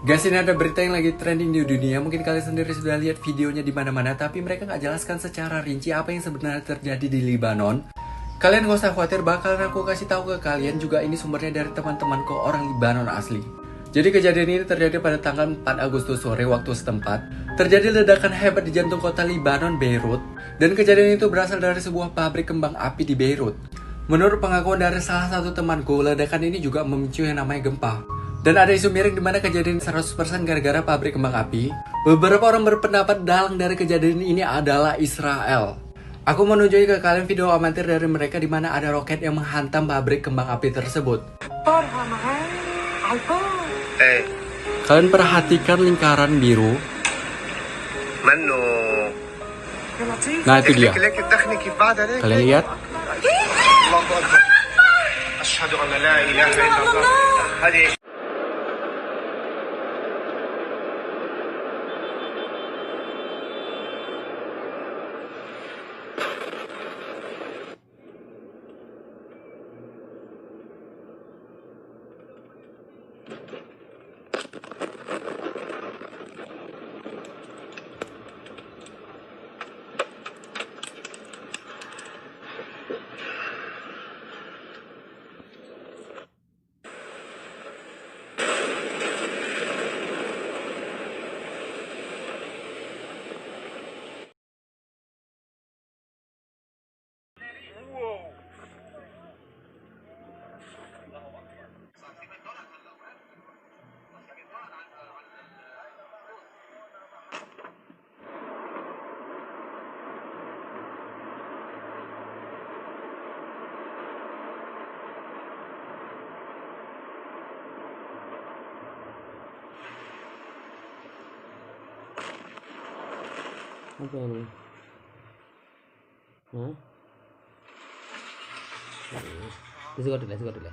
Guys, ini ada berita yang lagi trending di dunia. Mungkin kalian sendiri sudah lihat videonya di mana-mana, tapi mereka nggak jelaskan secara rinci apa yang sebenarnya terjadi di Libanon. Kalian gak usah khawatir, bakalan aku kasih tahu ke kalian juga. Ini sumbernya dari teman-temanku orang Libanon asli. Jadi kejadian ini terjadi pada tanggal 4 Agustus sore waktu setempat. Terjadi ledakan hebat di jantung kota Libanon, Beirut. Dan kejadian itu berasal dari sebuah pabrik kembang api di Beirut. Menurut pengakuan dari salah satu temanku, ledakan ini juga memicu yang namanya gempa. Dan ada isu miring di mana kejadian 100% gara-gara pabrik kembang api. Beberapa orang berpendapat dalang dari kejadian ini adalah Israel. Aku mau nunjukin ke kalian video amatir dari mereka di mana ada roket yang menghantam pabrik kembang api tersebut. Kalian perhatikan lingkaran biru. Nah, itu dia. Kalian lihat? Apa ini? Hah? Itu dulu.